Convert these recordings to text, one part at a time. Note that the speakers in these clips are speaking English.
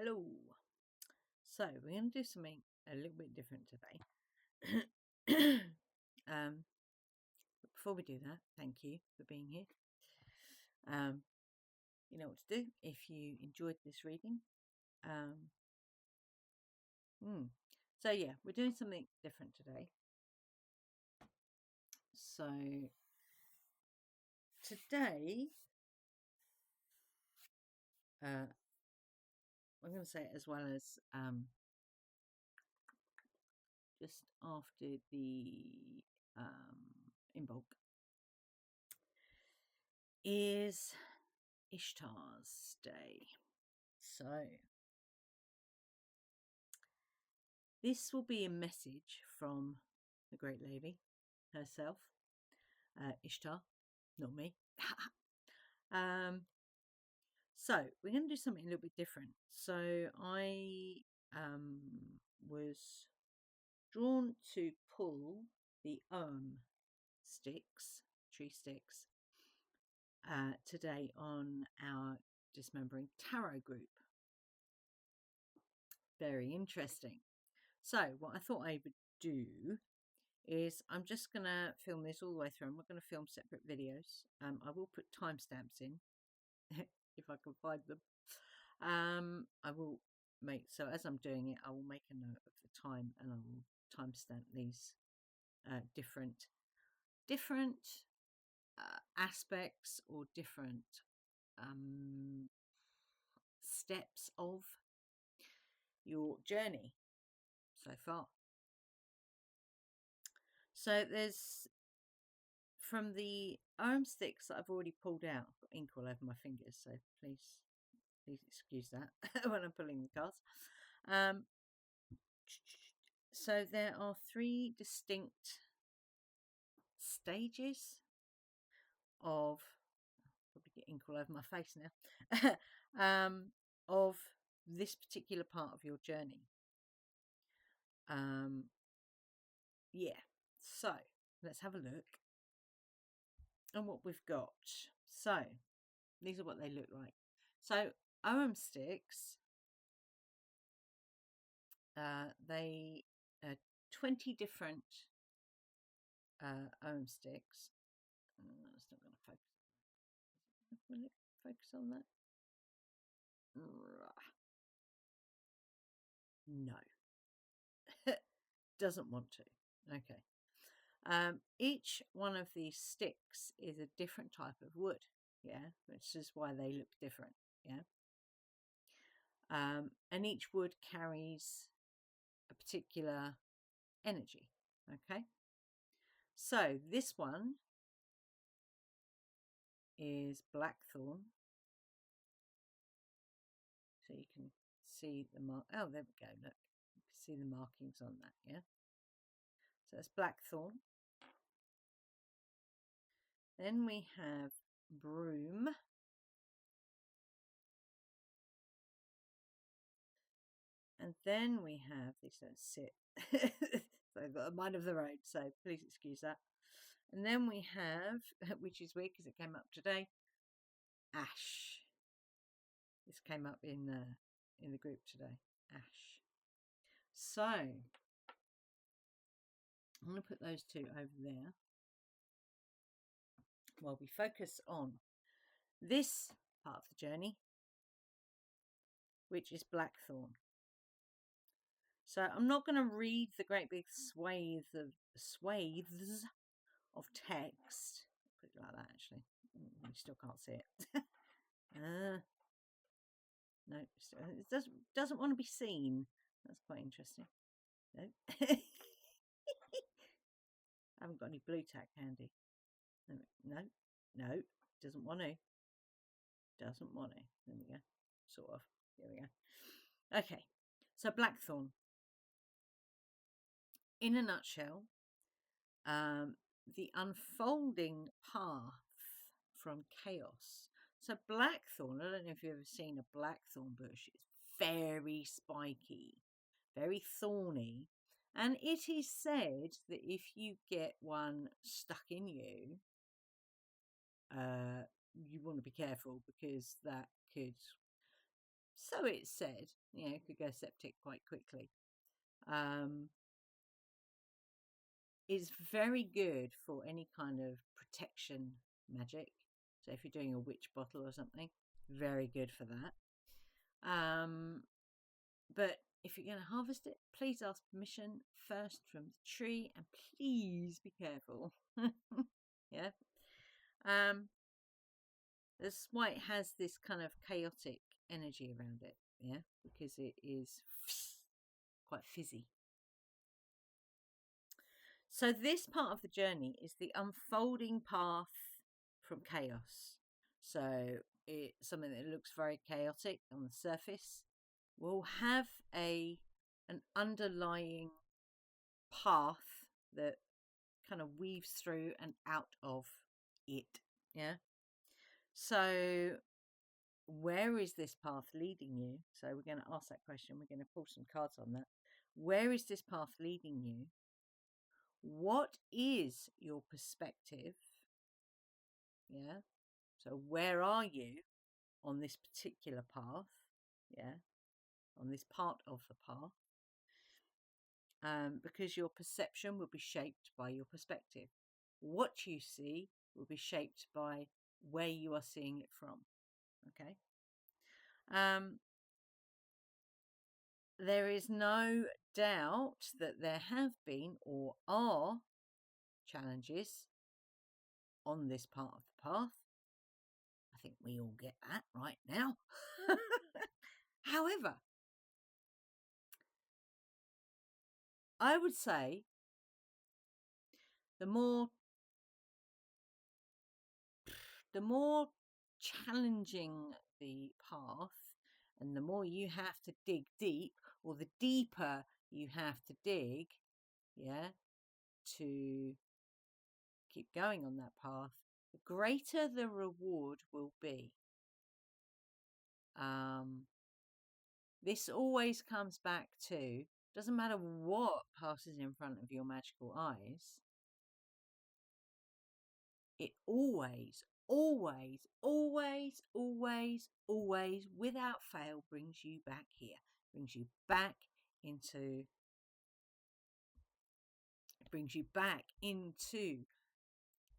Hello. So we're going to do something a little bit different today. But before we do that, thank you for being here. You know what to do if you enjoyed this reading. So yeah, we're doing something different today. So today, I'm going to say it as well as just after the in bulk is Ishtar's day. So this will be a message from the great lady herself, Ishtar, not me. So we're going to do something a little bit different. So I was drawn to pull the Ogham sticks, tree sticks, today on our Dismembering Tarot group. Very interesting. So what I thought I would do is I'm just going to film this all the way through. I'm not going to film separate videos. I will put timestamps in if I can find them. I will make, so as I'm doing it, I will make a note of the time and I will timestamp these different aspects or different steps of your journey so far. So there's, from the Ogham sticks that I've already pulled out, I've got ink all over my fingers, so please excuse that when I'm pulling the cards. So there are 3 distinct stages of, probably get ink all over my face now, of this particular part of your journey. Yeah, so let's have a look and what we've got. So these are what they look like. So Ogham sticks, they 20 different Ogham sticks. It's not going to focus. Will it focus on that? No. Doesn't want to. Okay. Each one of these sticks is a different type of wood, yeah, which is why they look different, yeah. And each wood carries a particular energy, okay. So this one is Blackthorn. So you can see the mark. Oh, there we go. Look, you can see the markings on that, yeah. So that's Blackthorn. Then we have Broom. And then we have, these don't sit, so I've got a mind of their own, so please excuse that. And then we have, which is weird because it came up today, Ash. This came up in the group today, Ash. So I'm going to put those 2 over there while we focus on this part of the journey, which is Blackthorn. So I'm not going to read the great big swathes of text. Put it like that, actually. You still can't see it. No, it doesn't want to be seen. That's quite interesting. No. I haven't got any blue tack handy. No, doesn't want to. Doesn't want to. There we go. Sort of. There we go. Okay, so Blackthorn. In a nutshell, the unfolding path from chaos. So Blackthorn, I don't know if you've ever seen a Blackthorn bush. It's very spiky, very thorny. And it is said that if you get one stuck in you, you want to be careful because that could so it's said, it could go septic quite quickly. Is very good for any kind of protection magic. So if you're doing a witch bottle or something, very good for that. But if you're going to harvest it, please ask permission first from the tree, and please be careful. Yeah. That's why it has this kind of chaotic energy around it. Yeah, because it is quite fizzy. So this part of the journey is the unfolding path from chaos. So it's something that looks very chaotic on the surface. Will have an underlying path that kind of weaves through and out of it. Yeah. So where is this path leading you? So we're going to ask that question. We're going to pull some cards on that. Where is this path leading you? What is your perspective? Yeah. So where are you on this particular path? Yeah. On this part of the path. Because your perception will be shaped by your perspective. What you see will be shaped by where you are seeing it from. Okay. There is no doubt that there have been or are challenges on this part of the path. I think we all get that right now. However, I would say the more challenging the path, and the more you have to dig deep, or the deeper you have to dig, yeah, to keep going on that path, the greater the reward will be. This always comes back to, doesn't matter what passes in front of your magical eyes, it always, without fail, brings you back here, brings you back into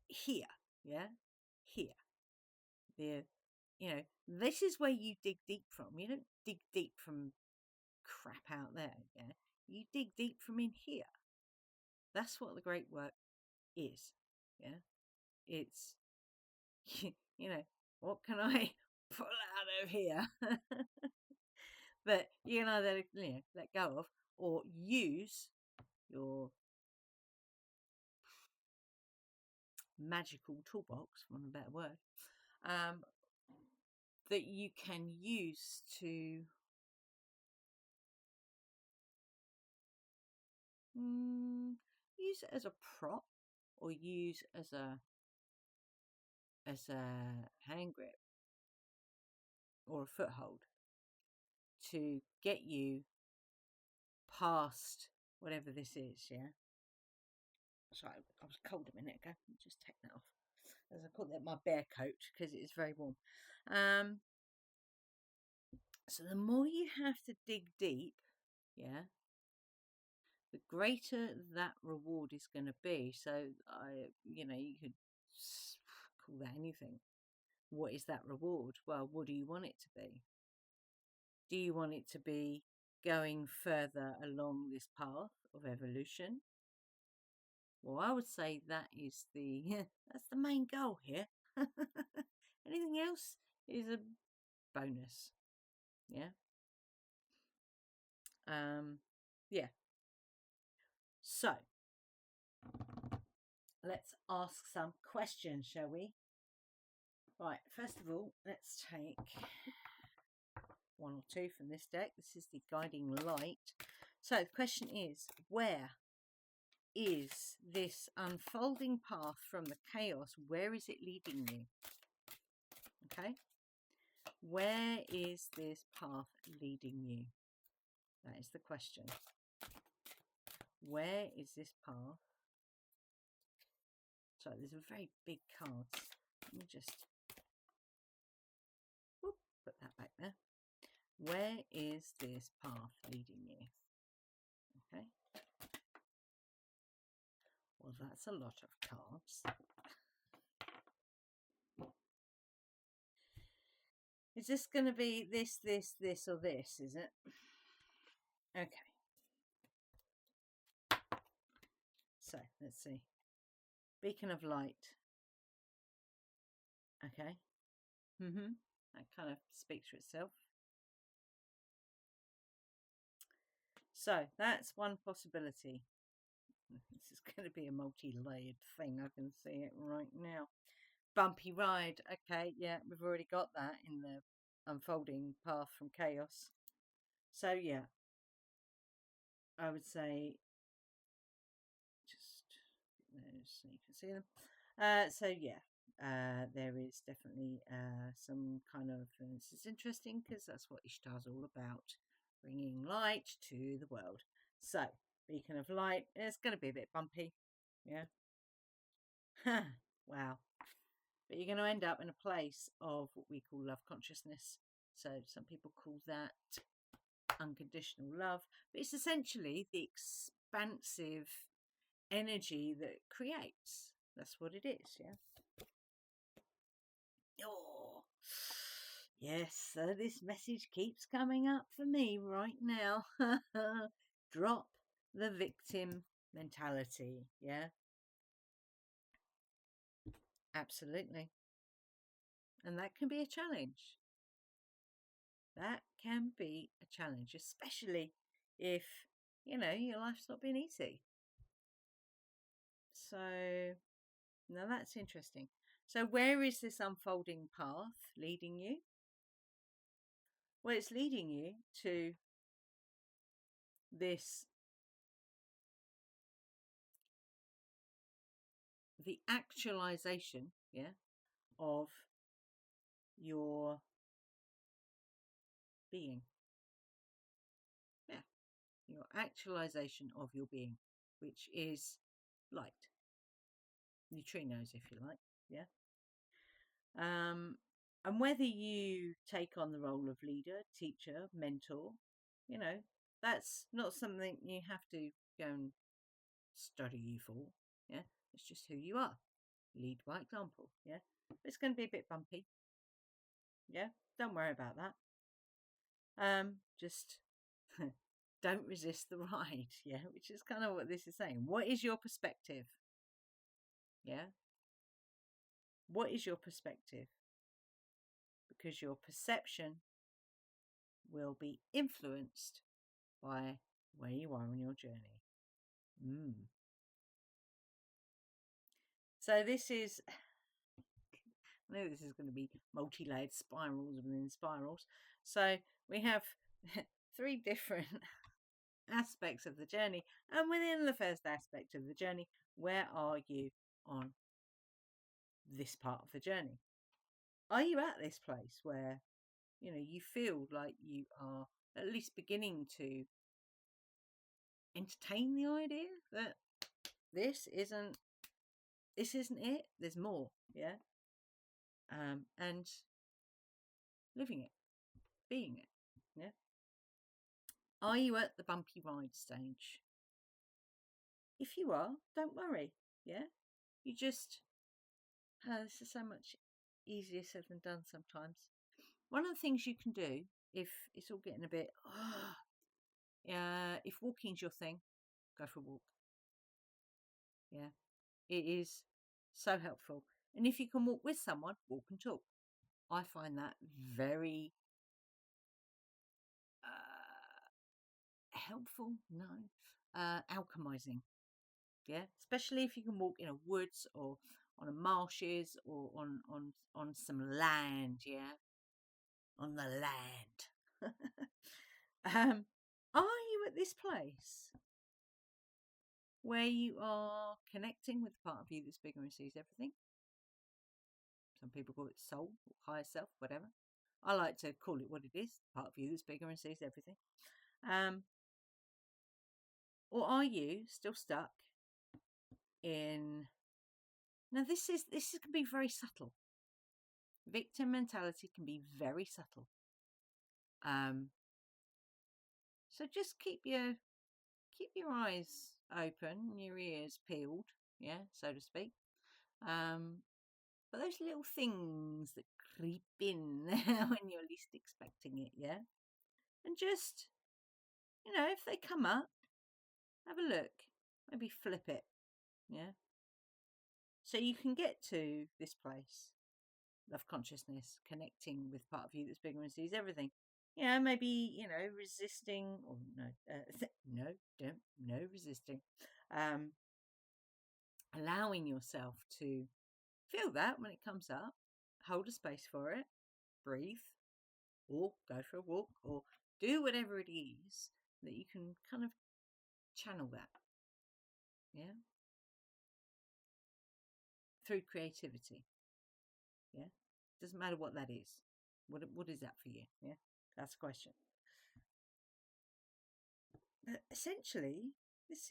here. Yeah, here. This is where you dig deep from. You don't dig deep from crap out there. Yeah, you dig deep from in here. That's what the great work is. Yeah, it's what can I pull out of here? But you can either let go of, or use your magical toolbox, for want of a better word, that you can use to use it as a prop, or use as a hand grip or a foothold to get you past whatever this is. Yeah. Sorry, I was cold a minute ago. Just take that off. As I call that my bear coat, because it is very warm. So the more you have to dig deep, yeah, the greater that reward is going to be. So you could call that anything. What is that reward? Well, what do you want it to be? Do you want it to be going further along this path of evolution? Well, I would say that is that's the main goal here. Anything else is a bonus. Yeah. Yeah. So let's ask some questions, shall we? Right, first of all, let's take one or two from this deck. This is the guiding light. So the question is, where is this unfolding path from the chaos? Where is it leading you? Okay. Where is this path leading you? That is the question. Where is this path? So there's a very big cards. Let me just put that back there. Where is this path leading you? Okay. Well, that's a lot of cards. Is this going to be this, or this, is it? Okay. So, let's see. Beacon of light. Okay. That kind of speaks for itself. So, that's one possibility. This is going to be a multi-layered thing. I can see it right now. Bumpy ride. Okay, yeah, we've already got that in the unfolding path from chaos. So, yeah, I would say just so you can see them. So yeah, there is definitely some kind of. This is interesting because that's what Ishtar's all about, bringing light to the world. So beacon of light. It's going to be a bit bumpy. Yeah. Wow. But you're going to end up in a place of what we call love consciousness. So some people call that unconditional love, but it's essentially the expansive energy that it creates. That's what it is, yeah. Oh, yes. So this message keeps coming up for me right now. Drop the victim mentality, yeah. Absolutely. And that can be a challenge. That can be a challenge, especially if, your life's not been easy. So, now that's interesting. So, where is this unfolding path leading you? Well, it's leading you to this, the actualization, yeah, of your being. Yeah, your actualization of your being, which is light. Neutrinos, if you like. Yeah. And whether you take on the role of leader, teacher, mentor, you know, that's not something you have to go and study for. Yeah. It's just who you are. Lead by example. Yeah. It's going to be a bit bumpy. Yeah. Don't worry about that. Just don't resist the ride. Yeah. Which is kind of what this is saying. What is your perspective? Yeah. What is your perspective? Because your perception will be influenced by where you are on your journey. So this is, I know this is going to be multi-layered spirals within spirals. So we have 3 different aspects of the journey. And within the first aspect of the journey, where are you on this part of the journey? Are you at this place where, you feel like you are at least beginning to entertain the idea that this isn't it, there's more, yeah? And living it, being it, yeah? Are you at the bumpy ride stage? If you are, don't worry, yeah? You just, this is so much easier said than done sometimes. One of the things you can do, if it's all getting a bit, if walking's your thing, go for a walk. Yeah, it is so helpful. And if you can walk with someone, walk and talk. I find that very helpful. No, alchemizing. Yeah, especially if you can walk in a woods or on a marshes or on some land. Yeah, on the land. Are you at this place where you are connecting with the part of you that's bigger and sees everything? Some people call it soul or higher self, whatever. I like to call it what it is, part of you that's bigger and sees everything. Or are you still stuck in... Now this can be very subtle. Victim mentality can be very subtle. So just keep your eyes open, your ears peeled, yeah, so to speak. But those little things that creep in when you're least expecting it, yeah, and just if they come up, have a look, maybe flip it, yeah. So you can get to this place of consciousness, connecting with part of you that's bigger and sees everything. Maybe resisting, or no, no resisting. Allowing yourself to feel that when it comes up, hold a space for it, breathe, or go for a walk, or do whatever it is that you can kind of channel that, yeah, through creativity, yeah. Doesn't matter what that is. What is that for you? Yeah, that's the question. But essentially, this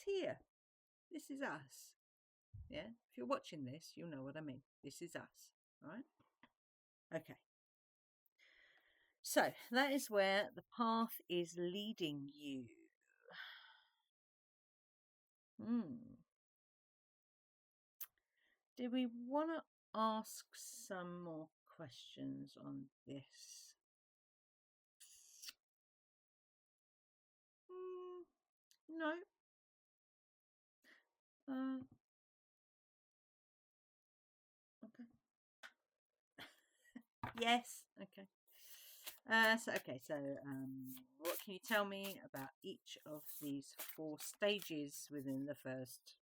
here. This is us. Yeah. If you're watching this, you'll know what I mean. This is us. All right. Okay. So that is where the path is leading you. Do we want to ask some more questions on this? No. Okay. Yes. Okay. What can you tell me about each of these 4 stages within the first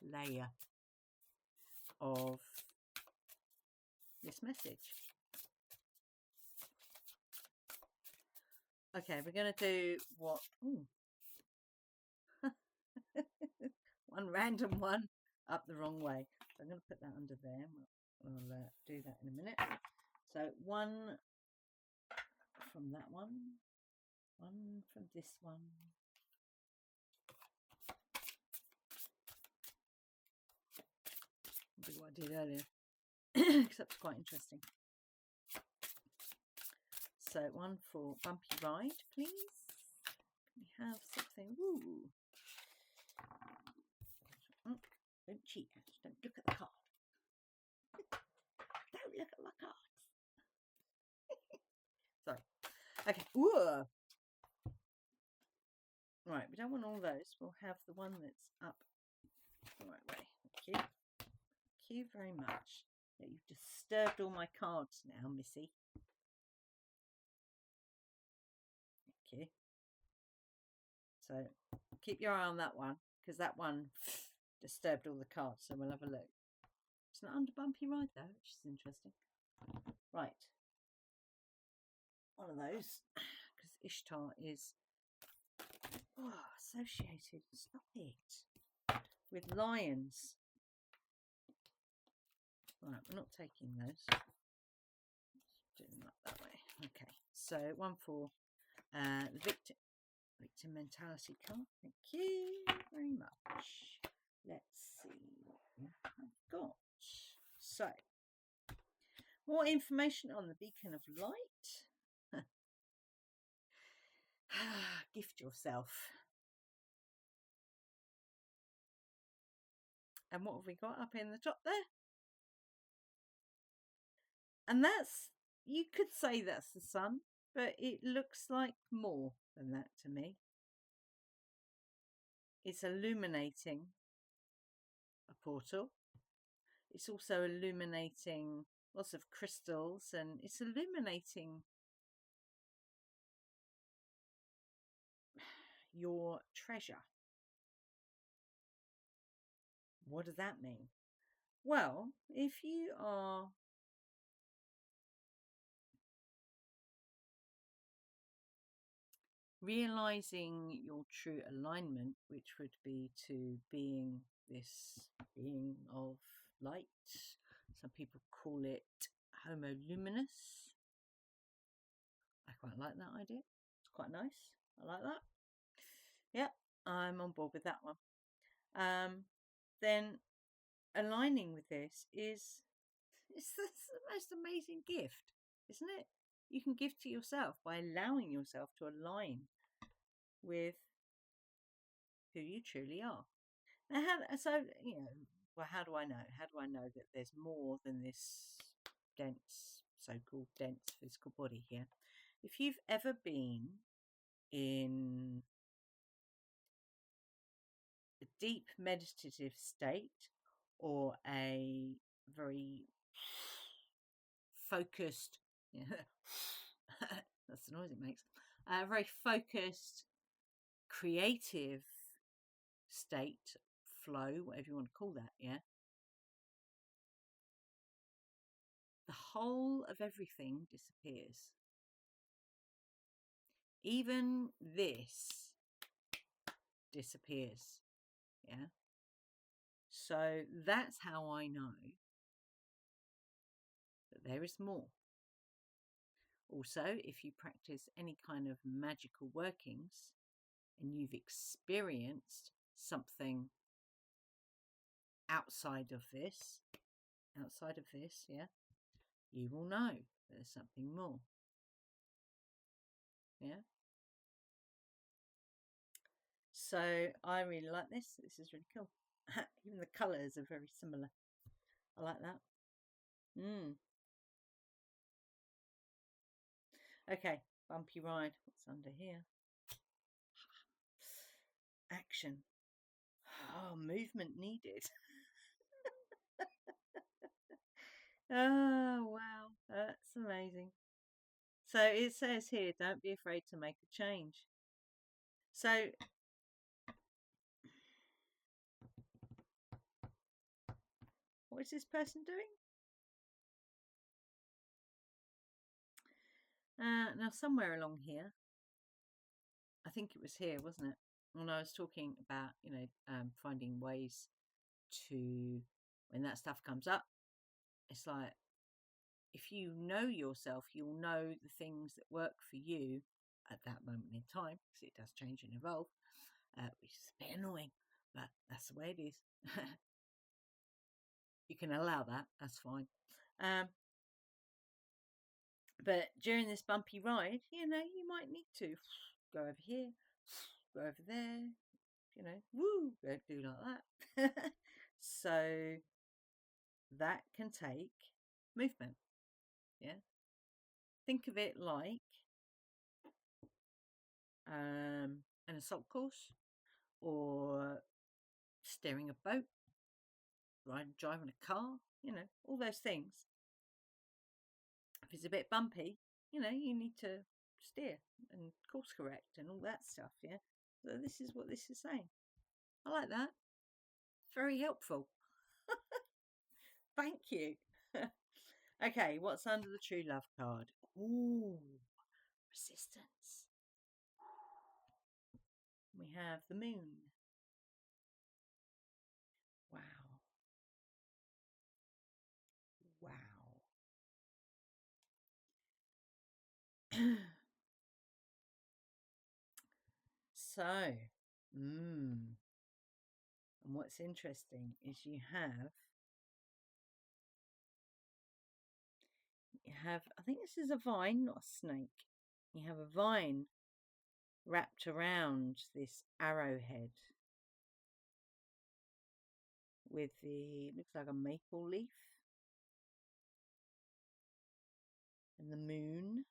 layer of this message? Okay, we're going to do what? One random one up the wrong way. So I'm going to put that under there. We'll do that in a minute. So 1 from that one from this one. I'll do what I did earlier, because that's quite interesting. So 1 for bumpy ride, please. Can we have something? Ooh. Don't cheat. Don't look at the card. Don't look at my cards. Sorry. Okay. Ooh. Right, we don't want all those. We'll have the one that's up the right way. Thank you. Thank you very much. Yeah, you've disturbed all my cards now, Missy. Thank you. So keep your eye on that one, because that one disturbed all the cards. So we'll have a look. It's not under bumpy ride though, which is interesting. Right. One of those, because Ishtar is associated, stop it, with lions. Right, we're not taking those. Do them up that way. Okay, so 1 for the victim mentality card. Thank you very much. Let's see what I've got. So, more information on the beacon of light. Gift yourself. And what have we got up in the top there? And you could say that's the sun, but it looks like more than that to me. It's illuminating a portal. It's also illuminating lots of crystals, and it's illuminating your treasure. What does that mean? Well, if you are realizing your true alignment, which would be to being this being of light, some people call it homo luminous. I quite like that idea. It's quite nice. I like that. Yeah, I'm on board with that one. Then aligning with this is it's the most amazing gift. isn't it? You can give to yourself by allowing yourself to align with who you truly are. Now, how do I know? How do I know that there's more than this dense, so-called dense physical body here? If you've ever been in a deep meditative state or a very focused, that's the noise it makes, a very focused, creative state, flow, whatever you want to call that, yeah? The whole of everything disappears. Even this disappears, yeah? So that's how I know that there is more. Also, if you practice any kind of magical workings and you've experienced something outside of this, yeah, you will know there's something more. Yeah. So I really like this. This is really cool. Even the colours are very similar. I like that. Okay, bumpy ride. What's under here? Action. Oh, movement needed. Oh, wow. That's amazing. So it says here, don't be afraid to make a change. So what is this person doing? Now, somewhere along here, I think it was here, wasn't it? When I was talking about, finding ways to, when that stuff comes up, it's like, if you know yourself, you'll know the things that work for you at that moment in time, because it does change and evolve, which is a bit annoying, but that's the way it is. You can allow that, that's fine. But during this bumpy ride, you might need to go over here, go over there, woo, go do like that. So that can take movement. Yeah. Think of it like an assault course, or steering a boat, driving a car, all those things. If it's a bit bumpy, you need to steer and course correct and all that stuff, yeah? So this is what this is saying. I like that. Very helpful. Thank you. Okay, what's under the true love card? Ooh, resistance. We have the moon. Wow. Wow. So, and what's interesting is you have, I think this is a vine, not a snake. You have a vine wrapped around this arrowhead with looks like a maple leaf, and the moon.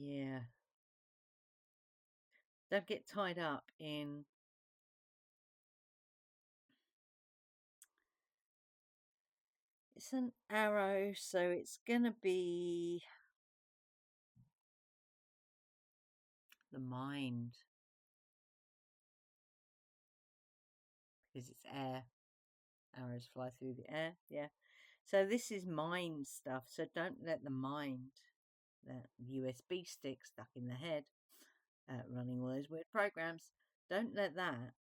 Yeah. Don't get tied up in it's an arrow, so it's gonna be the mind, because it's air. Arrows fly through the air, yeah. So this is mind stuff. So don't let the mind, that USB stick stuck in the head, running all those weird programs, don't let that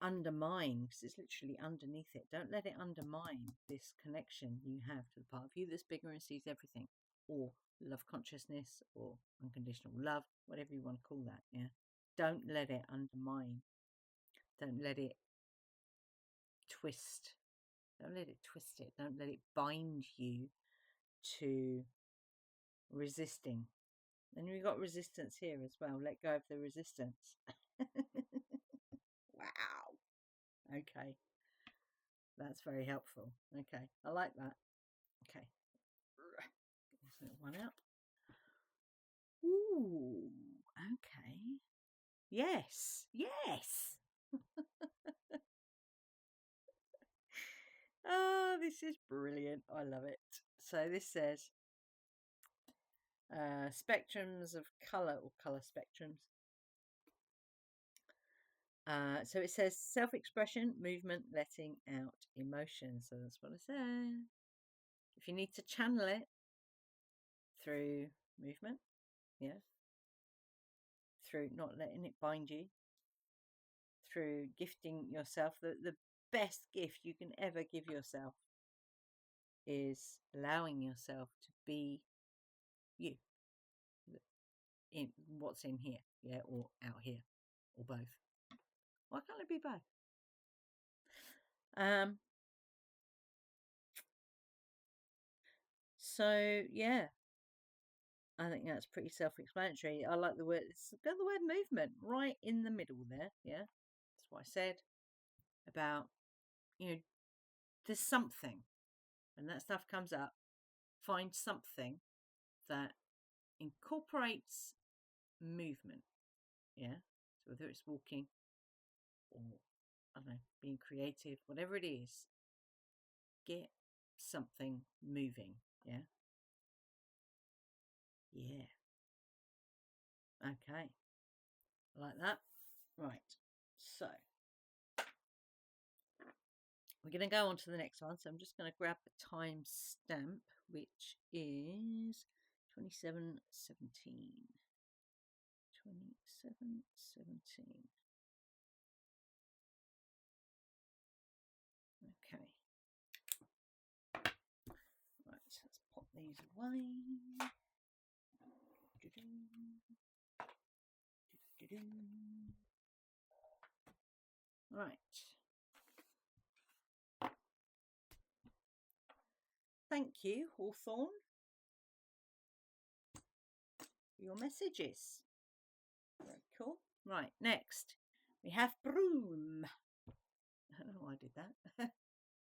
undermine, because it's literally underneath it. Don't let it undermine this connection you have to the part of you that's bigger and sees everything, or love consciousness, or unconditional love, whatever you want to call that. Yeah. Don't let it undermine. Don't let it twist. Don't let it twist it. Don't let it bind you to resisting. And we've got resistance here as well. Let go of the resistance. Wow. Okay. That's very helpful. Okay. I like that. Okay. Get this little one out. Ooh. Okay. Yes. Yes. Oh, this is brilliant. I love it. So this says spectrums of colour, or colour spectrums. So it says self-expression, movement, letting out emotion. So that's what I said. If you need to channel it through movement, yeah, through not letting it bind you, through gifting yourself, the best gift you can ever give yourself is allowing yourself to be you, in what's in here, yeah, or out here, or both. Why can't it be both? So yeah, I think that's pretty self-explanatory. I like the word. It's got the word movement right in the middle there. Yeah, that's what I said about, there's something, and that stuff comes up. Find something that incorporates movement. Yeah, so whether it's walking or, I don't know, being creative, whatever it is, get something moving. Yeah. Yeah. Okay. I like that. Right. So we're going to go on to the next one. So I'm just going to grab the time stamp, which is 27:17. 27:17. Okay. Right, let's pop these away. Right. Thank you, Hawthorne, for your messages. Very cool. Right, next we have Broom. I don't know why I did that.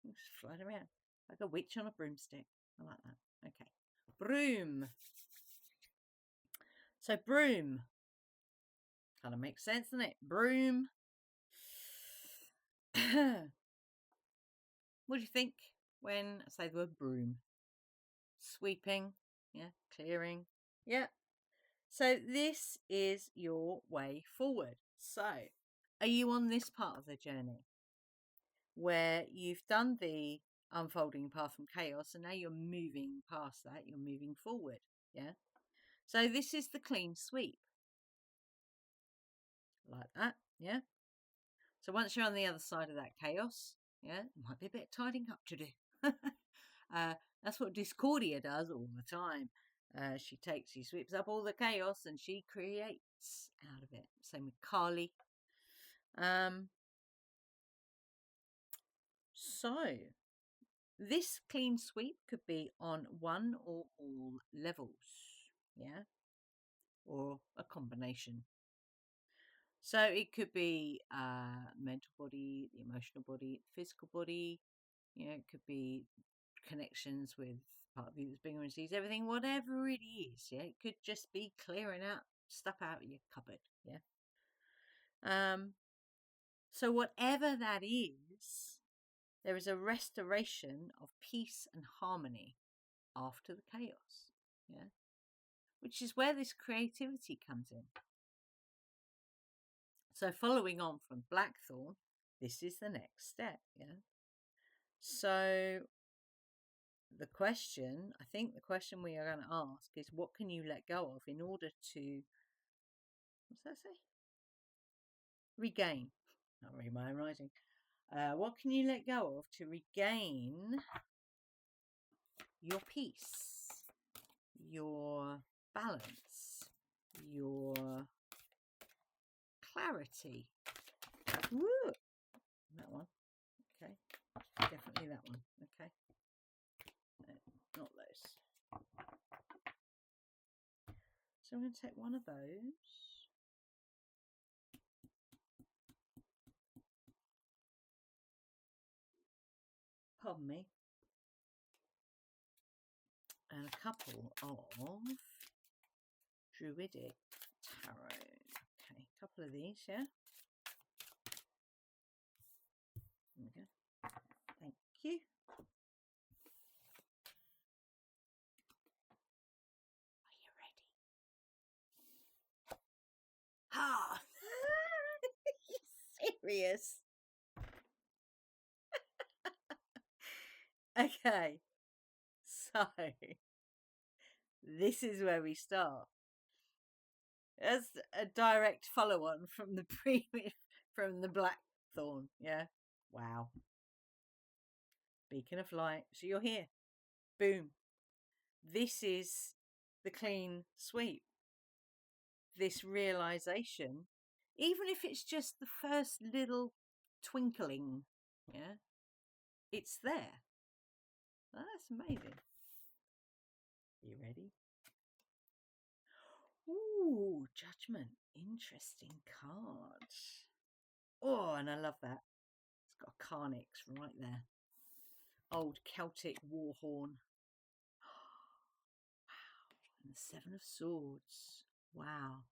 Just flying around like a witch on a broomstick. I like that. Okay. Broom. So broom. Kind of makes sense, doesn't it? Broom. What do you think when I say the word broom? Sweeping. Yeah. Clearing. Yeah. So this is your way forward. So are you on this part of the journey where you've done the unfolding path from chaos and now you're moving past that, you're moving forward? Yeah. So this is the clean sweep. Like that. Yeah. So once you're on the other side of that chaos, yeah, it might be a bit of tidying up to do. That's what Discordia does all the time. She sweeps up all the chaos and she creates out of it. Same with Kali. So this clean sweep could be on one or all levels, yeah, or a combination. So it could be mental body, the emotional body, the physical body. It could be connections with part of you that's bigger and sees everything, whatever it is. Yeah, it could just be clearing out stuff out of your cupboard. Yeah. So whatever that is, there is a restoration of peace and harmony after the chaos. Yeah. Which is where this creativity comes in. So following on from Blackthorn, this is the next step. Yeah. So the question we are going to ask is, what can you let go of in order to, what's that say? Regain. Can't read my own writing. What can you let go of to regain your peace, your balance, your clarity? Woo! That one. Okay. Definitely that one. Okay. No, not those. So I'm going to take one of those. Pardon me. And a couple of Druidic Tarot. Okay, a couple of these, yeah. There we go. Thank you. Are you ready? Ha! You serious? Okay. So this is where we start. As a direct follow-on from the previous, from the Blackthorn, yeah. Wow. Beacon of light. So you're here. Boom. This is the clean sweep. This realization, even if it's just the first little twinkling, yeah, it's there. That's amazing. You ready? Ooh, Judgment. Interesting card. Oh, and I love that. It's got a Carnix right there. Old Celtic war horn. Wow. And the Seven of Swords. Wow.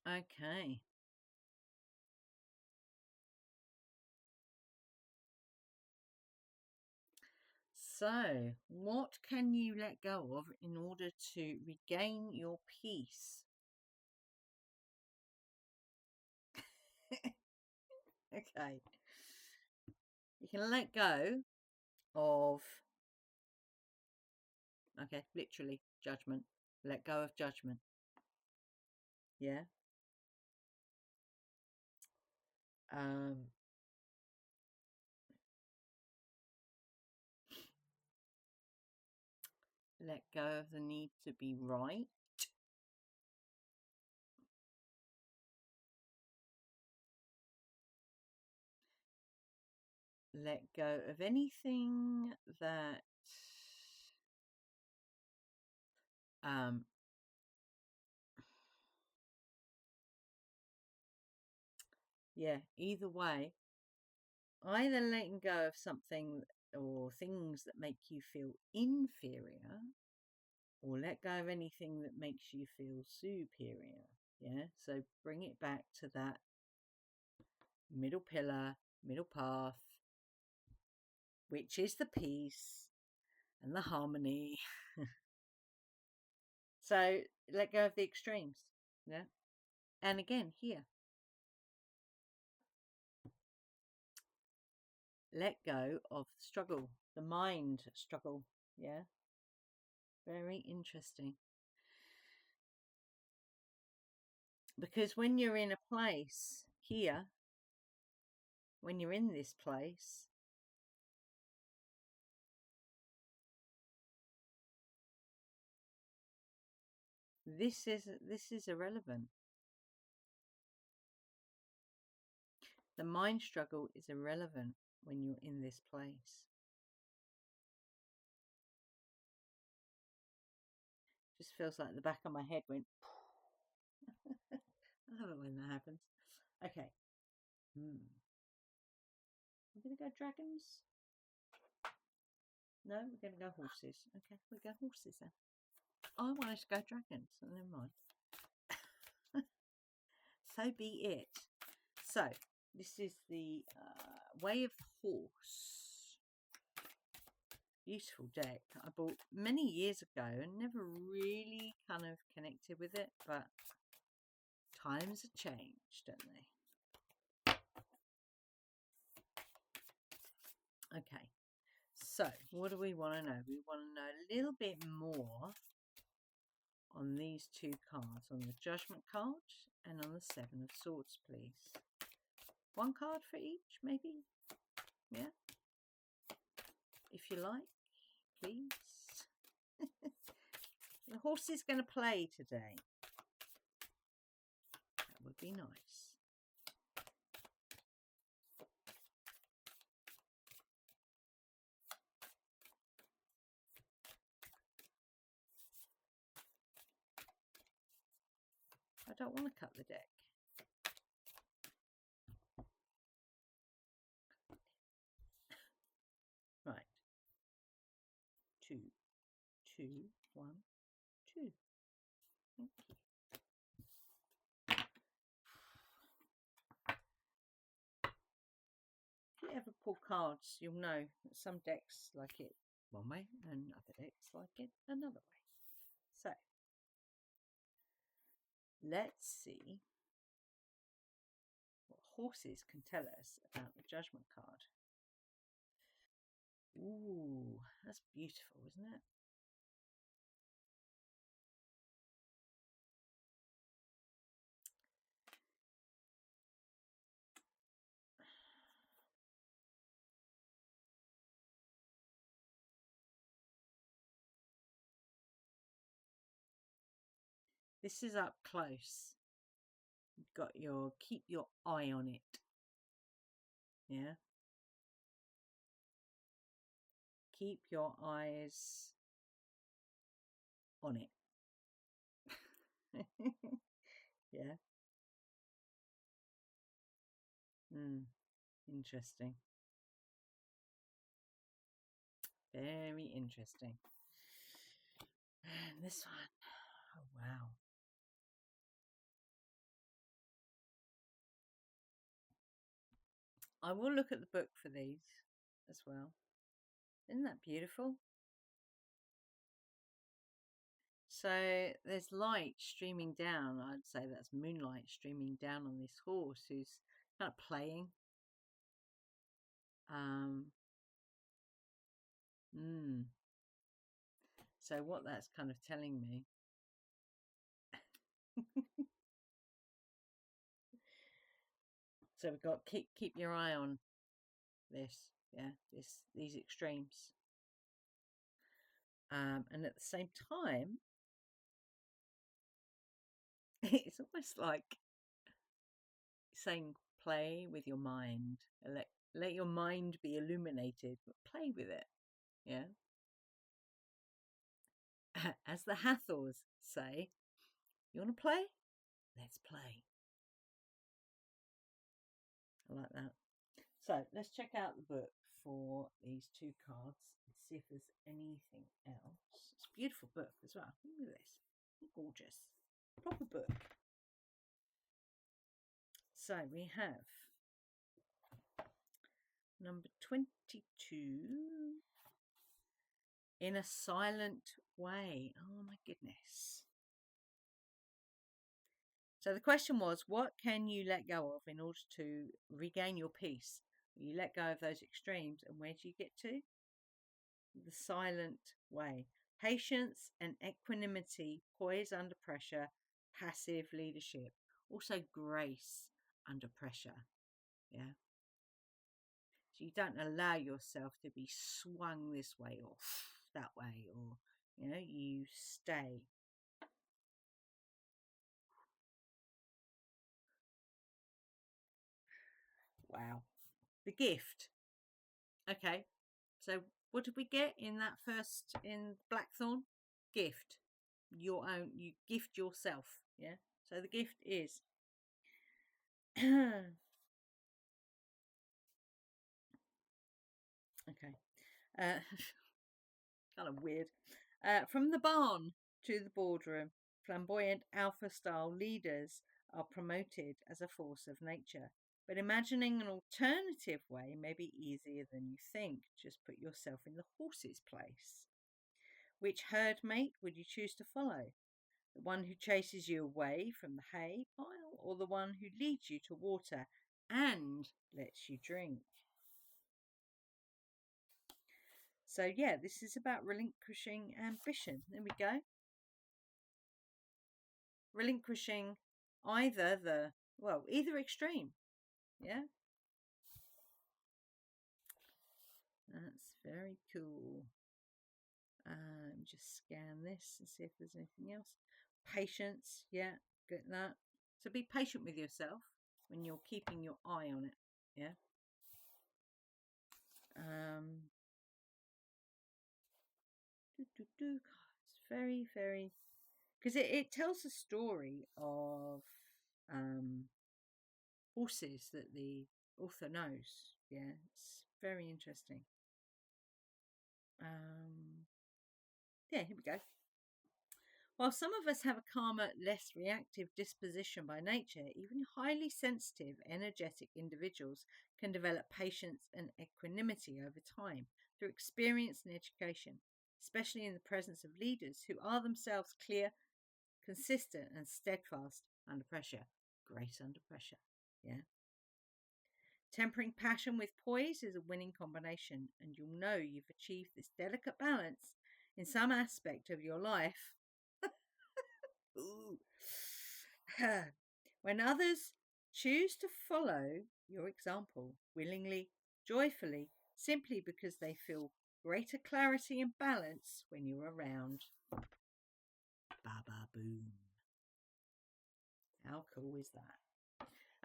Okay. So, what can you let go of in order to regain your peace? Okay. You can let go of, okay, literally, judgment. Let go of judgment. Yeah. Um, let go of the need to be right. Let go of anything that yeah, either way, either letting go of something or things that make you feel inferior, or let go of anything that makes you feel superior. Yeah, so bring it back to that middle pillar, middle path, which is the peace and the harmony. So let go of the extremes. Yeah. And again, here, let go of the struggle, the mind struggle. Yeah. Very interesting. Because when you're in a place here, when you're in this place, this is irrelevant. The mind struggle is irrelevant when you're in this place. Just feels like the back of my head went. I love it when that happens. Okay. We're going to go dragons? No, we're going to go horses. Okay, we'll go horses then. I wanted to go dragons, so never mind. So be it. So, this is the Way of the Horse. Beautiful deck. I bought many years ago and never really kind of connected with it, but times have changed, don't they? Okay. So, what do we want to know? We want to know a little bit more on these two cards, on the Judgment card and on the Seven of Swords, please. One card for each, maybe? Yeah? If you like, please. The horse is going to play today. That would be nice. I don't want to cut the deck. Right. 2, 2, 1, 2. Thank you. If you ever pull cards, you'll know that some decks like it one way and other decks like it another way. So, let's see what horses can tell us about the Judgment card. Ooh, that's beautiful, isn't it? This is up close. You've got your, keep your eye on it. Yeah. Keep your eyes on it. Yeah. Interesting. Very interesting. And this one. Oh, wow. I will look at the book for these as well. Isn't that beautiful? So there's light streaming down. I'd say that's moonlight streaming down on this horse who's kind of playing. So what that's kind of telling me. So we've got keep your eye on this, yeah, these extremes. And at the same time, it's almost like saying play with your mind. Let your mind be illuminated, but play with it. Yeah. As the Hathors say, you want to play? Let's play. I like that. So let's check out the book for these two cards and see if there's anything else. It's a beautiful book as well. Look at this. Gorgeous. Proper book. So we have number 22. In a silent way. Oh my goodness. So the question was, what can you let go of in order to regain your peace? You let go of those extremes, and where do you get to? The silent way. Patience and equanimity, poise under pressure, passive leadership. Also grace under pressure. Yeah. So you don't allow yourself to be swung this way or that way, or, you stay. Wow. The gift. Okay. So what did we get in that first, in Blackthorn? Gift. Your own, you gift yourself. Yeah. So the gift is okay. Kind of weird. From the barn to the boardroom, flamboyant alpha style leaders are promoted as a force of nature. But imagining an alternative way may be easier than you think. Just put yourself in the horse's place. Which herd mate would you choose to follow? The one who chases you away from the hay pile, or the one who leads you to water and lets you drink? So yeah, this is about relinquishing ambition. There we go. relinquishing either extreme. Yeah, that's very cool. Just scan this and see if there's anything else. Patience, yeah, get that. So be patient with yourself when you're keeping your eye on it. Yeah. It's very, very, because it tells a story of horses that the author knows. Yeah, it's very interesting. Yeah, here we go. While some of us have a calmer, less reactive disposition by nature, even highly sensitive, energetic individuals can develop patience and equanimity over time through experience and education, especially in the presence of leaders who are themselves clear, consistent, and steadfast under pressure. Grace under pressure. Yeah. Tempering passion with poise is a winning combination, and you'll know you've achieved this delicate balance in some aspect of your life. Ooh. When others choose to follow your example willingly, joyfully, simply because they feel greater clarity and balance when you're around. Baba boom. How cool is that?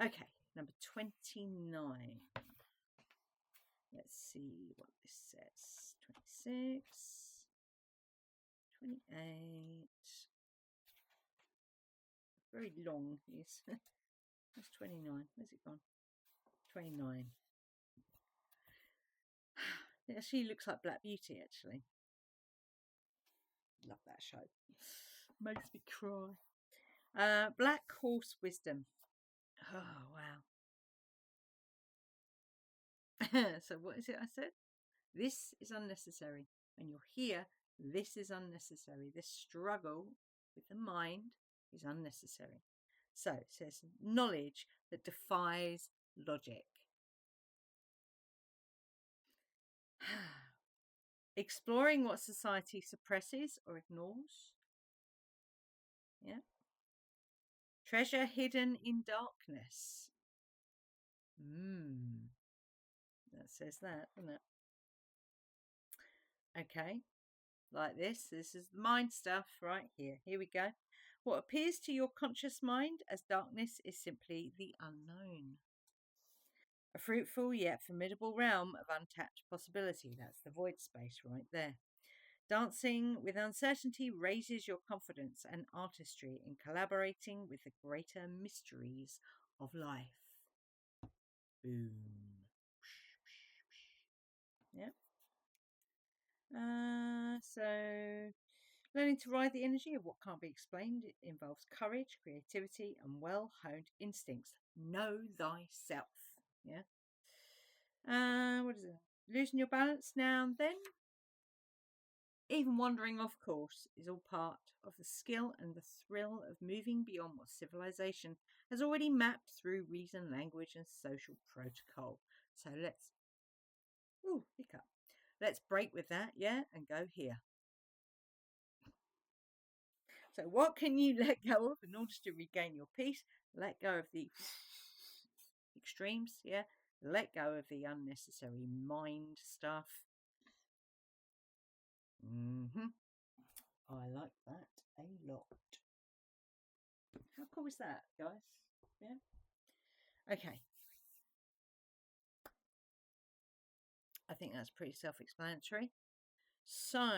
Okay, number 29. Let's see what this says. 26, 28. Very long, yes. That's 29. Where's it gone? 29. It actually looks like Black Beauty, actually. Love that show. Makes me cry. Black Horse Wisdom. Oh, wow. So what is it I said? This is unnecessary. When you're here, this is unnecessary. This struggle with the mind is unnecessary. So it says knowledge that defies logic. Exploring what society suppresses or ignores. Yeah. Treasure hidden in darkness. That says that, doesn't it? Okay. Like this. This is the mind stuff right here. Here we go. What appears to your conscious mind as darkness is simply the unknown. A fruitful yet formidable realm of untapped possibility. That's the void space right there. Dancing with uncertainty raises your confidence and artistry in collaborating with the greater mysteries of life. Boom. Yeah. So learning to ride the energy of what can't be explained, it involves courage, creativity, and well-honed instincts. Know thyself. Yeah. What is it? Losing your balance now and then. Even wandering off course is all part of the skill and the thrill of moving beyond what civilization has already mapped through reason, language, and social protocol. So hiccup. Let's break with that, yeah, and go here. So what can you let go of in order to regain your peace? Let go of the extremes, yeah. Let go of the unnecessary mind stuff. I like that a lot. How cool is that, guys? Yeah. Okay. I think that's pretty self-explanatory. So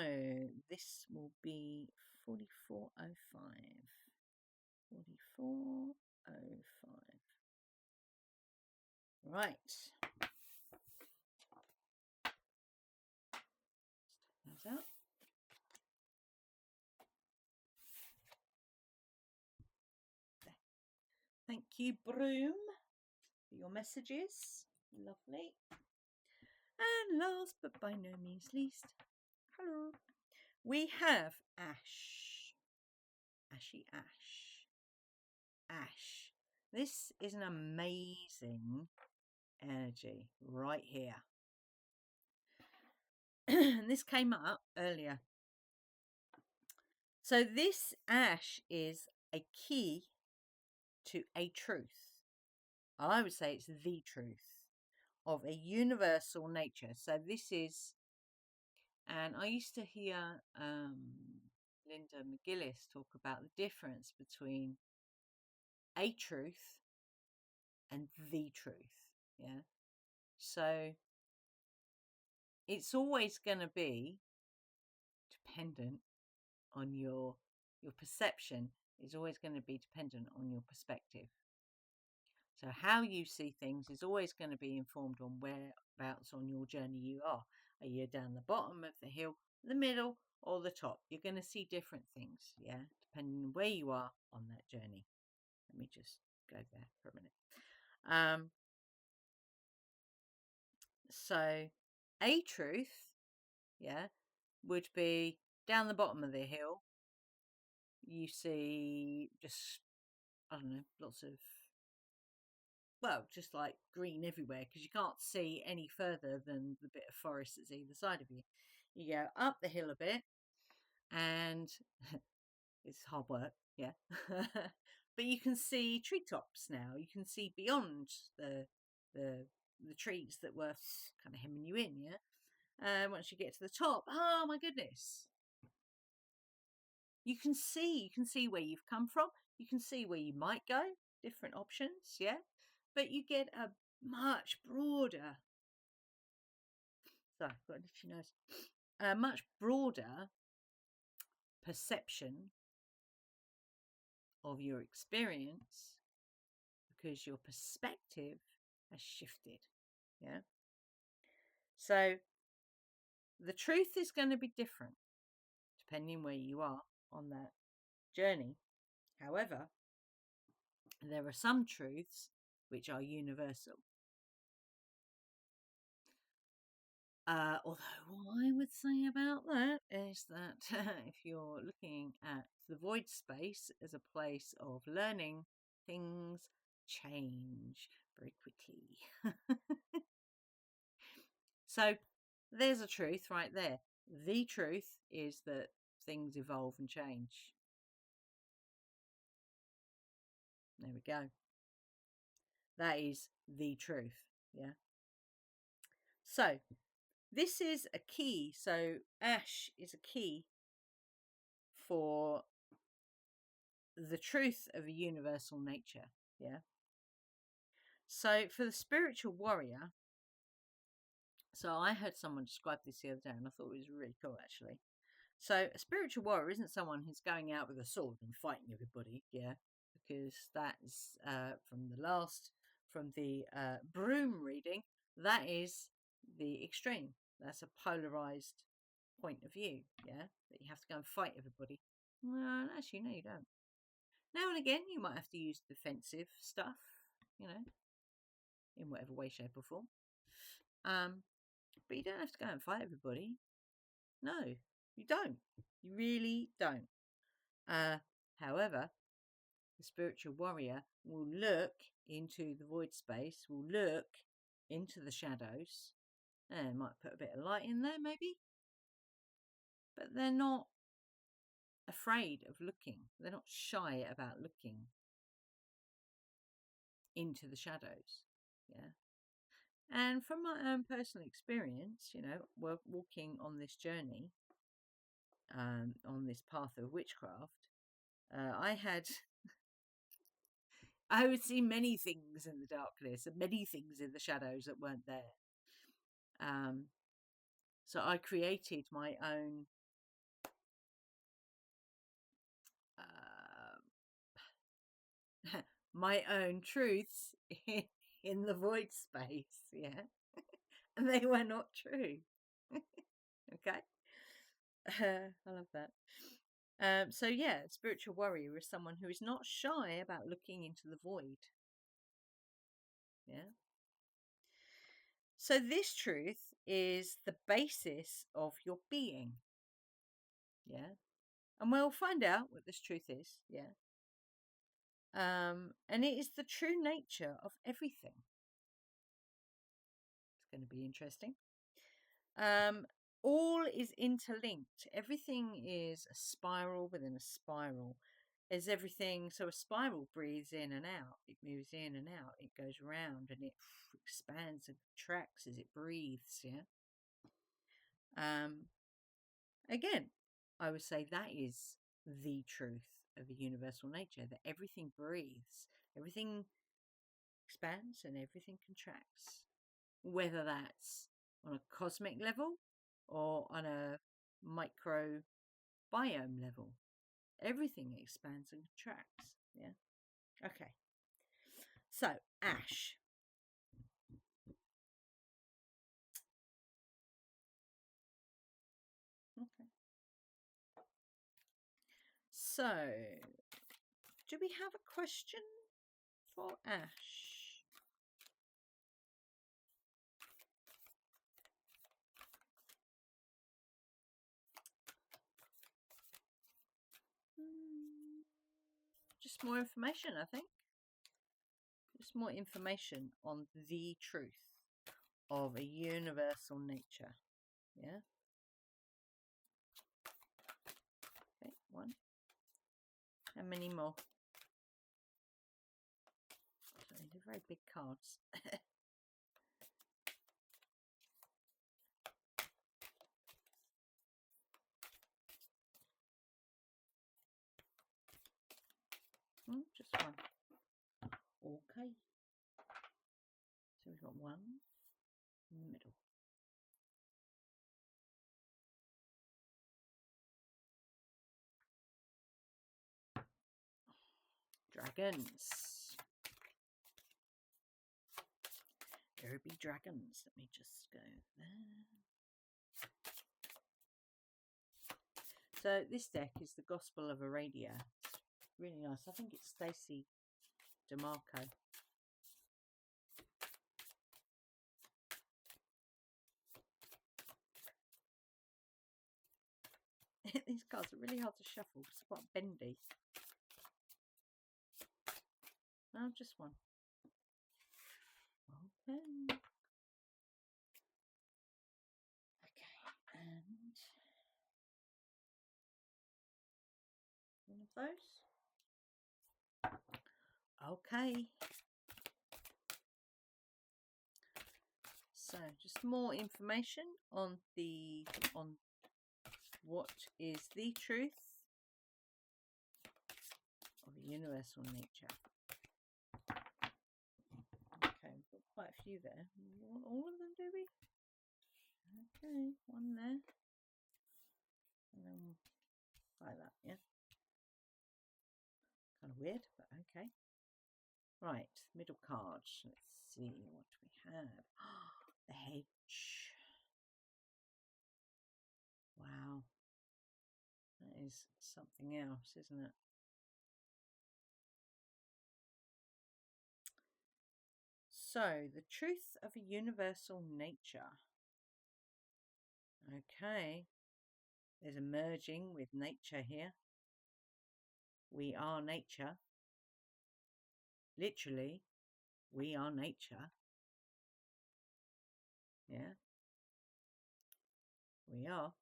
this will be 4405. 4405. Right. Let's take those out. There. Thank you, Broom, for your messages. Lovely. And last but by no means least, hello. We have Ash. Ashy Ash. Ash. This is an amazing energy right here. And this came up earlier. So this ash is a key to a truth. I would say it's the truth of a universal nature. So this is, and I used to hear Linda McGillis talk about the difference between a truth and the truth. Yeah. So it's always going to be dependent on your perception is always going to be dependent on your perspective. So how you see things is always going to be informed on whereabouts on your journey you are. Are you down the bottom of the hill, the middle, or the top? You're going to see different things, yeah, depending on where you are on that journey. Let me just go there for a minute. So a truth, yeah, would be down the bottom of the hill. You see just, I don't know, lots of, well, just like green everywhere because you can't see any further than the bit of forest that's either side of you. You go up the hill a bit and it's hard work, yeah. But you can see treetops now. You can see beyond the the trees that were kind of hemming you in, yeah. Once you get to the top, oh my goodness, you can see where you've come from. You can see where you might go, different options, yeah. But you get a much broader, sorry, I've got an itchy nose, a much broader perception of your experience because your perspective has shifted, yeah. So the truth is going to be different depending where you are on that journey. However, there are some truths which are universal. Although what I would say about that is that if you're looking at the void space as a place of learning, things change very quickly. So there's a truth right there. The truth is that things evolve and change. There we go. That is the truth. Yeah. So this is a key. So ash is a key for the truth of a universal nature. Yeah. So for the spiritual warrior, so I heard someone describe this the other day and I thought it was really cool actually. So a spiritual warrior isn't someone who's going out with a sword and fighting everybody, yeah, because that's from the Broom reading, that is the extreme. That's a polarized point of view, yeah, that you have to go and fight everybody. Well, actually, no, you don't. Now and again, you might have to use defensive stuff, you know, in whatever way, shape, or form. But you don't have to go and fight everybody. No, you don't. You really don't. However, the spiritual warrior will look into the void space, will look into the shadows, and might put a bit of light in there, maybe. But they're not afraid of looking. They're not shy about looking into the shadows. Yeah. And from my own personal experience, you know, we're walking on this journey, on this path of witchcraft, I would see many things in the darkness and many things in the shadows that weren't there. So I created my own my own truths in the void space, yeah, and they were not true. Okay, I love that. So yeah, spiritual warrior is someone who is not shy about looking into the void. Yeah. So this truth is the basis of your being. Yeah. And we'll find out what this truth is. Yeah. And it is the true nature of everything. It's going to be interesting. All is interlinked. Everything is a spiral within a spiral. As everything, so a spiral breathes in and out, it moves in and out, it goes around and it expands and contracts as it breathes. Yeah. Again, I would say that is the truth of a universal nature, that everything breathes, everything expands and everything contracts, whether that's on a cosmic level or on a microbiome level. Everything expands and contracts. Yeah. Okay. So, ash. Okay. So, do we have a question for Ash? Just more information, I think. Just more information on the truth of a universal nature. Yeah. Okay, one. How many more? Sorry, they're very big cards. Just one. Okay. So we've got one in the middle. Dragons. There be dragons. Let me just go there. So this deck is the Gospel of Arabia. It's really nice. I think it's Stacey DeMarco. These cards are really hard to shuffle. It's quite bendy. No, just one. Okay. Okay, and one of those. Okay. So, just more information on what is the truth of universal nature. Okay, we've got quite a few there. We want all of them, do we? Okay, one there. And then like that, yeah. Kind of weird, but okay. Right, middle card. Let's see what we have. The hedge. Wow. That is something else, isn't it? So, the truth of a universal nature. Okay. There's a merging with nature here. We are nature. Literally, we are nature. Yeah. We are.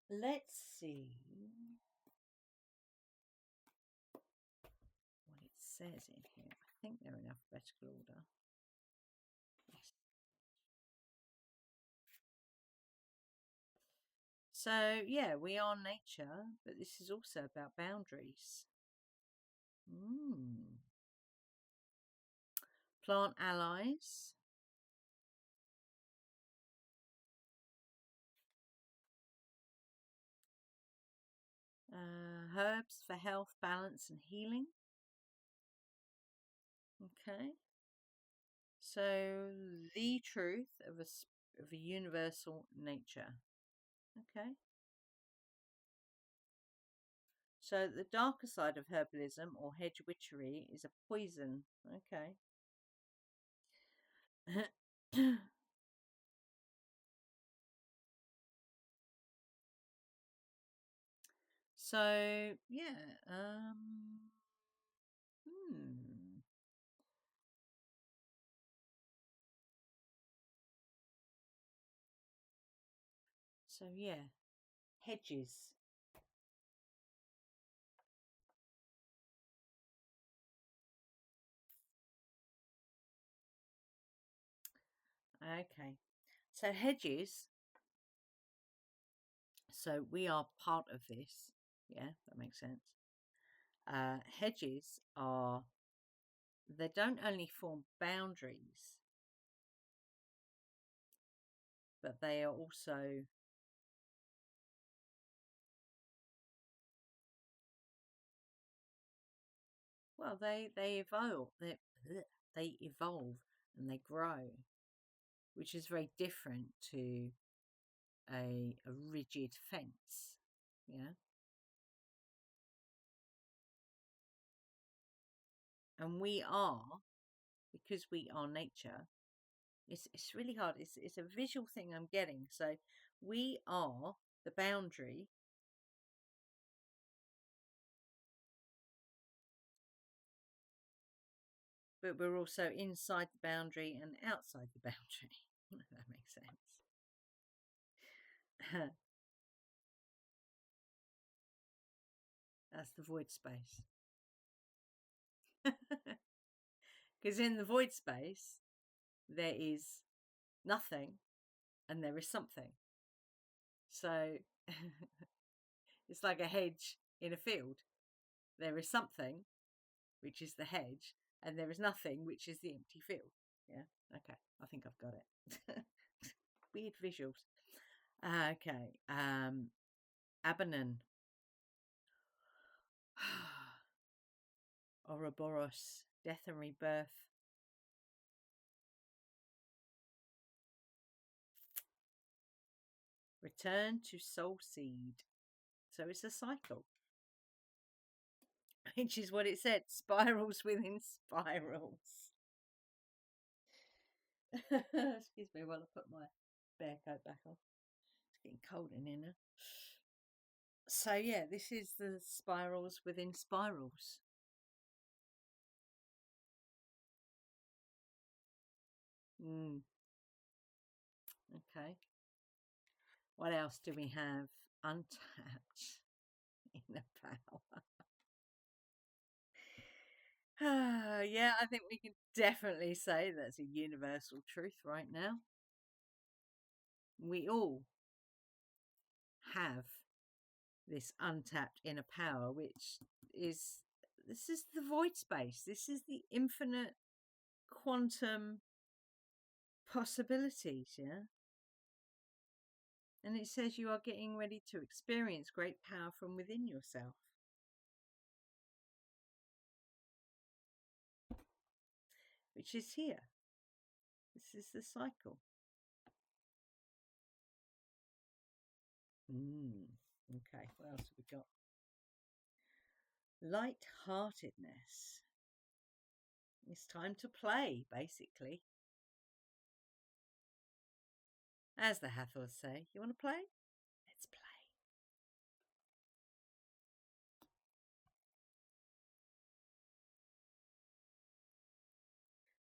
Let's see what it says in here. I think they're in alphabetical order. Yes. So, yeah, we are nature, but this is also about boundaries. Plant allies. Herbs for health, balance, and healing. Okay. So, the truth of a universal nature. Okay. So, the darker side of herbalism or hedge witchery is a poison. Okay. So, yeah. So, yeah. hedges. Okay, so hedges. So we are part of this. Yeah, that makes sense. Hedges are, they don't only form boundaries, but they are also, well, they evolve. They evolve and they grow, which is very different to a rigid fence. Yeah. And we are, because we are nature, it's really hard. It's a visual thing I'm getting. So we are the boundary, but we're also inside the boundary and outside the boundary. If that makes sense. That's the void space. Because in the void space, there is nothing and there is something. So it's like a hedge in a field. There is something, which is the hedge, and there is nothing, which is the empty field. Yeah. Okay. I think I've got it. Weird visuals. Okay. Abanon. Ouroboros. Death and rebirth. Return to soul seed. So it's a cycle, which is what it said. Spirals within spirals. Excuse me while I put my bear coat back on. It's getting cold in here now. So yeah, this is the spirals within spirals. Mm, okay. What else do we have? Untapped in the power. Yeah, I think we can definitely say that's a universal truth right now. We all have this untapped inner power, which is, this is the void space. This is the infinite quantum possibilities, yeah? And it says you are getting ready to experience great power from within yourself, which is here. This is the cycle. Okay, what else have we got? Light-heartedness. It's time to play, basically. As the Hathors say, you want to play? Let's play.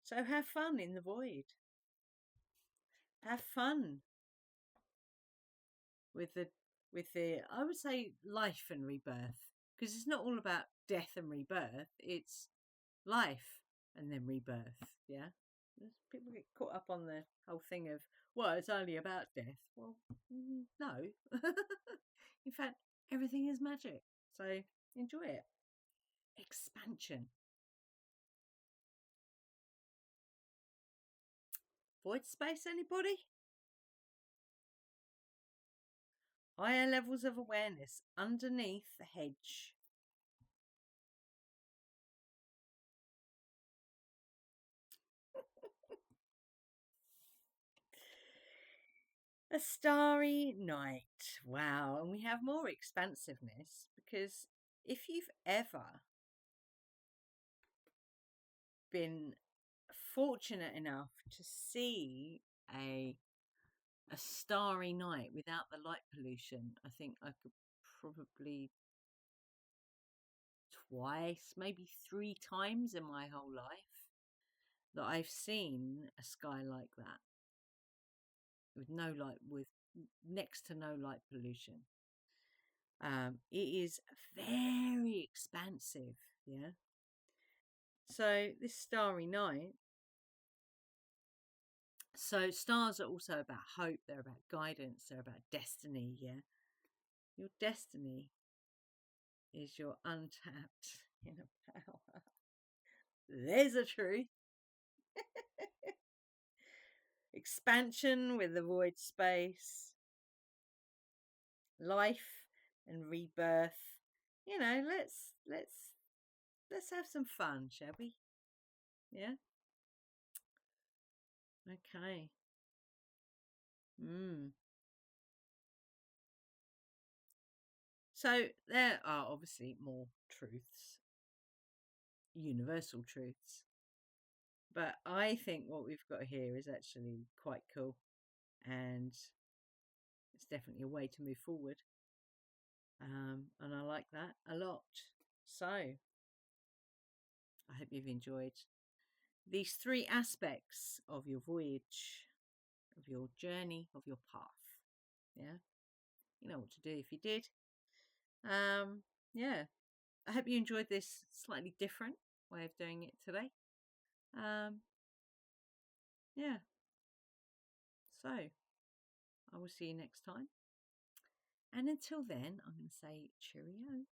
So have fun in the void. Have fun with the I would say life and rebirth, because it's not all about death and rebirth. It's life and then rebirth. Yeah, people get caught up on the whole thing of, well, it's only about death. Well, no. In fact, everything is magic. So enjoy it. Expansion. Void space, anybody? Higher levels of awareness underneath the hedge. A starry night. Wow. And we have more expansiveness, because if you've ever been fortunate enough to see a starry night without the light pollution, I think I could probably twice, maybe 3 times in my whole life that I've seen a sky like that, with no light, with next to no light pollution. It is very expansive. Yeah. So this starry night. So stars are also about hope. They're about guidance. They're about destiny. Yeah. Your destiny is your untapped inner power. There's a truth. Expansion with the void space, life and rebirth. Let's have some fun, shall we? Yeah. Okay. Mm. So there are obviously more truths, universal truths, but I think what we've got here is actually quite cool, and it's definitely a way to move forward. And I like that a lot. So I hope you've enjoyed these three aspects of your voyage, of your journey, of your path. Yeah, you know what to do if you did. Yeah, I hope you enjoyed this slightly different way of doing it today. Um, yeah, so I will see you next time. And until then, I'm going to say cheerio.